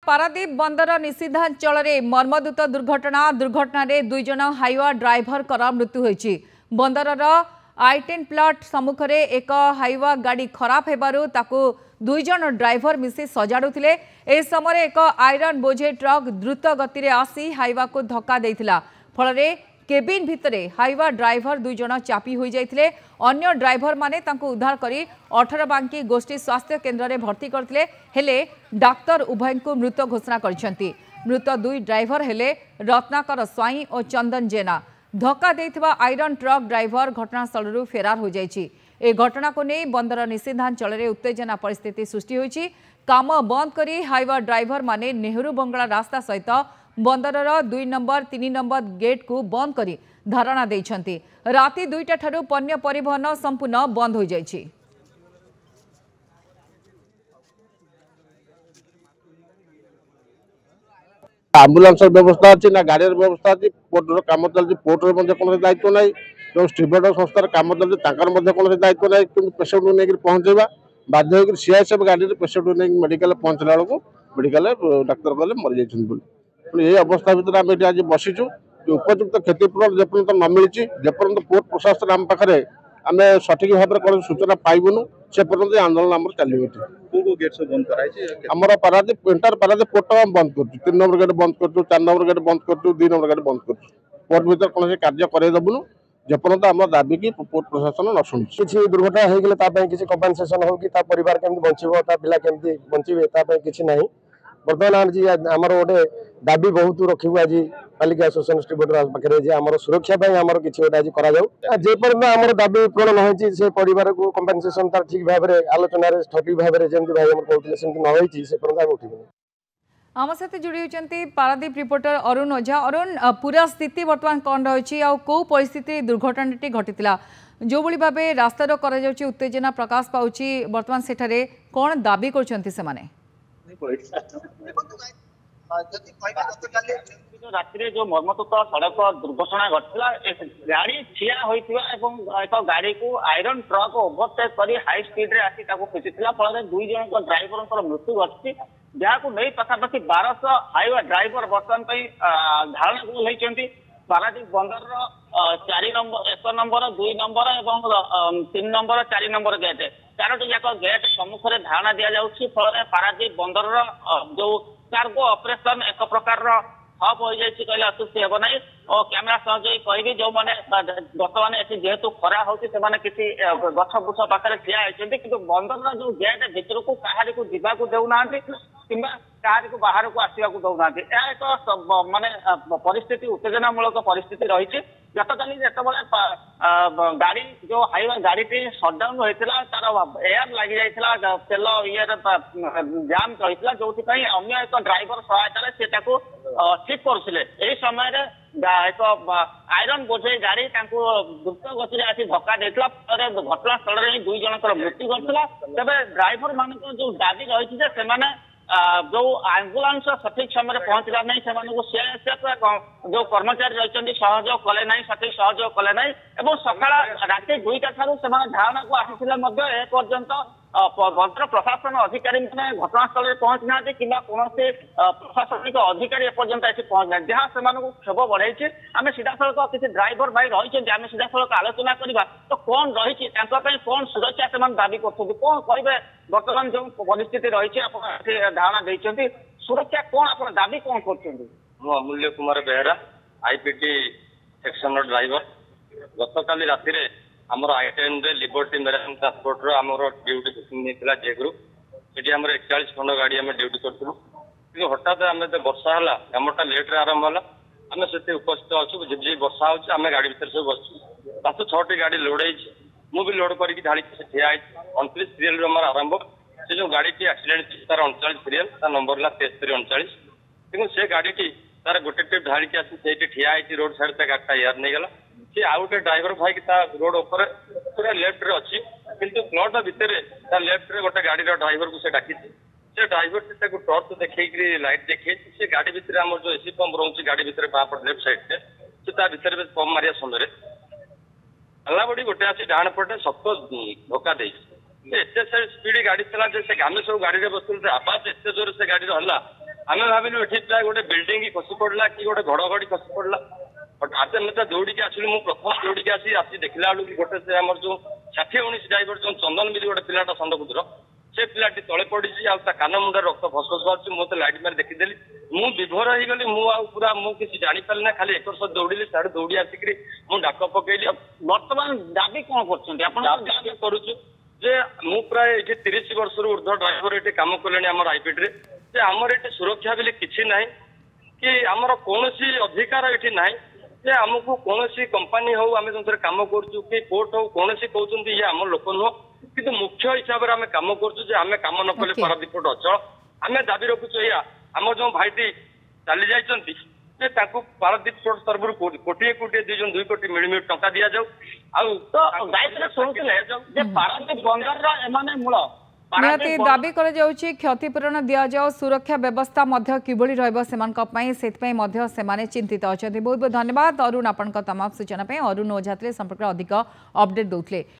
पारादीप बंदर निषिद्धांचल मर्मदूत दुर्घटना दुई जन हाइवा ड्राइवर मृत्यु होईछि। बंदर I-10 प्लॉट सम्मुखें एक हाइवा गाड़ी खराब हेबारु ताकू दुई जन ड्राइवर मिसी सजाड़ुथिले। ए समय एक आयरन बोझे ट्रक द्रुत गति में आसी हाइवा को धक्का देइथिला। फलरे केबिन भितरे हाइवा ड्राइवर दुई जन चापी हो जाइथिले। अन्य ड्राइवर माने तांको उद्धार करी 18 बांकी गोष्ठी स्वास्थ्य केन्द्र में भर्ती करथिले। हेले डाक्तर उभय को मृत घोषणा करछंती। मृत दुई ड्राइवर हेले रत्नाकर स्वाई और चंदन जेना। धक्का देइथिबा आयरन ट्रक ड्राइवर घटनास्थल फेरार हो जाइछि। ए घटना को नहीं बंदर निषिद्धांचल में उत्तेजना परिस्थिति सृष्टि होइछि। काम बंद करी हाइवा ड्राइवर माने नेहरू बंगला रास्ता सहित बंदरर 2 नंबर 3 नंबर गेट को बंद करी धारणा देइछंती। राति 2टा ठारू पण्य परिवहन संपूर्ण बंद हो जाइछि। आम्बुलांस व्यवस्था अच्छी ना गाड़ी व्यवस्था अच्छी पोर्टर काम चलती पोर्टर कौन दायित्व ना जो स्टीभर संस्थार काम चलती कौन दायित्व ना कि पेसेंट को लेकर पहुंचेगा बाध्य होकर सीआईएसएफ गाड़ी पेसेंट को लेकर मेडिकल पहुंचला बेलू मेडिकल डाक्तर कहले मरी जाइए। ये अवस्था भितर आम ये आज बसीचु उपयुक्त क्षतिपूरण जेपर्यंत न मिली जेपर्यंत पोर्ट प्रशासन आम पाखे आम सठिक भाव में कौन सूचना पाइबुनु से पर्यंत आंदोलन आम चलो। आमर पारादीप एंटायर पारादीप पोर्ट आम बंद कर 3 नंबर गेट बंद कर 4 नंबर गेट बंद कर 2 नंबर गेट बंद कर पोर्ट भर कौन कार्य करदेबुनु जेपर्यंत आम दाबी की पोर्ट प्रशासन न शुणी किसी दुर्घटना हो गले किसी कंपनसेसन हो कि परिवार केमती बंचो पिला केमती बंचे किसी ना। बर्तमान आमर गोटे दाबी बहुत रखू आज पालिका एसोसिएशन स्टीभर पाखे आम सुरक्षा आमर किसी गोटे आज करपर्यंत आम दाबी पूरण होती से परिवार को कंपनसेसन तार ठीक भाव में आलोचन सठिक भाव में जमी भाई कहते सेमती न होती से पर्यंत आम उठे। आम सहित जोड़ी होती पारादीप रिपोर्टर अरुण ओझा। अरुण पूरा स्थिति बर्तमान कौन रही कौ परिस्थिति दुर्घटना घटीला जो भाई भाव रास्तार कर उत्तेजना प्रकाश पाँच बर्तमान सेठारे कौन दाबी कर राति जो मर्मतुत सड़क दुर्घटना घटला गाड़ी ठिया होइथिबा एवं एक गाड़ी को आयरन ट्रक ओवरटेक करी हाई स्पीड रे आसी ताको पिटिथिला। फल दुई जन ड्राइवर मृत्यु घटी जहाँ नहीं पाखापाखि 1200 हाइवा ड्राइवर बर्तमान धारणा को लेइचंती। पारादीप बंदर 4 नंबर 1 नंबर 2 नंबर और 3 नंबर 4 नंबर गेट 4टी जाक गेट सम्मुखें धारणा दि जाऊँगी। फल पारादीप बंदर जो कार्गो ऑपरेशन एक प्रकार हब हो जाए कहले अत्युक्ति हेब ना। और कैमेरा सहयोगी कहि जो मैंने बर्तमान ये जेहेतु खरा हो किसी गछ बुछ पाखे ठिया होती कि बंदर जो गेट भितर को कहारी को जावाक देना कि कहारी को बाहर को आसवाक दौना। यह एक माने परिस्थिति उत्तेजनामूलक परिस्थिति रही। गतकाली जो गाड़ी जो हाइवा गाड़ी सटडाउन होता तार एयर लगी जाता तेल ये जाम रही जो अन्य एक ड्राइवर सहायता से ठीक करुले। यही समय एक आयरन बोझे गाड़ी द्रुत गति आसी धक्का देता घटनास्थल में 2 जनकर मृत्यु घटला। तेज ड्राइवर मान जो दाबी रही जो आम्बुलांस सठिक समय पहुंचला नहीं सीआईएसएफ जो कर्मचारी रही सहयोग कले ना सठिक सहयोग कले ना। सका राति 2टा ठारू धारणा को आसी एपर्यंत बंदर प्रशासन अधिकारी मैंने घटनास्थल में पहुंची ना कि कौन प्रशासनिक अधिकारी एपर्यंत आसी पहुंची ना जहाँ से क्षोभ बढ़ाई। आम सीधा सड़क किसी ड्राइवर भाई रही आम सीधा सड़क आलोचना करवा तो कौन रही कौन सुरक्षा से दाबी कर कौन कहे बर्तमान जो परिस्थिति रही धारणा देते सुरक्षा कौन आप दाबी कौन कर। Amulya Kumar Behera IPT section driver गतकाली राति आमर I-10 लिबर्टी मेराइन ट्रांसपोर्ट आमर ड्यूटी नहीं जे ग्रुप से 41 खंड गाड़ी आम ड्यूटी करूँ कि हठात आम वर्षा है कमटा लेट्रे आरंभ है आम से उपस्थित अच्छु झिपझिप वर्षा हो गाड़ी भितर सब बसु 5-6टी गाड़ी लोड मुझे लोड करके ढाड़ी ठिया 29 सीरियल आम आरंभ से जो गाड़ी एक्सीडेंट तार 39 सीरियल तार नंबर है 7339 कि से गाड़ी तार गोटे ट्रिप ढाड़ी आसी ठिया रोड साइड से गाड़ीटा एयर नहीं गला सी आउ गोटे ड्राइवर भाई रोड उपर पूरा लेफ्ट रे अच्छी किंतु प्लॉट भितर लेफ्ट रे गोटे गाड़ी ड्राइवर को से डाकी से ड्राइवर से टर्च देखी लाइट देखी से गाड़ी भितर आम जो एसी पंप रोचे गाड़ी भितर बापट लेफ्ट साइड से भितर पंप मारिया समय अल्ला बड़ी गोटे आसी डाण पटे सख्त धोखा दे एत स्पीड गाड़ी चला से आम सब गाड़ी में बस आवाज एत जोर से गाड़ी है आम भाविलु ये प्राय गोटे बिल्डिंग खसी पड़ा कि गोटे घड़घड़ी खसी पड़ा हाथे मत दौड़ी आसली मुझे प्रथम दौड़ी आसी देखला बेलू गोटे से आम जो 60-19 ड्राइवर जो चंदन बिल गोटे पिलाटा संदपुर से पिलाटी तले पड़ी कान मुंडा रक्त फसफस बाहर मुझे लाइट मारे देखीदेली मुझे विभोर हो गली पूरा मुझे जापारे ना खाली एक दौड़ी साढ़े दौड़ी आसिक मुझे डाक पकईली बर्तमान दाबी कौन कर करुचु जे मु प्राय ये 30 वर्ष ऊर्ध्व ड्राइवर ये कम कले आमर आईपीडी जे आमर ये सुरक्षा बोली किसी ना कि आमर कौन अधिकार ये ना जे आमको कौन कंपानी हो आम जो कम करुचु कि पोर्ट हो कौन कहते ये आम लोक नुह कि मुख्य हिसाब से आम कम करें कम न कले पारादीप पोर्ट अचल आम दाबी रखुचु या आम जो भाईटी चली जाइए पारादीप पोर्ट तरफ कोटिए कोटिए 2 कोटी मिल टंका दि जाऊ पारादीप बंदर एमाने मूल निहाती दाबी कर क्षतिपूरण दि जाओ सुरक्षा व्यवस्था किभली रही चिंतित अच्छा बहुत बहुत धन्यवाद अरुण आपण तमाम सूचना अरुण ओझा संपर्क अधिक अपडेट दौले।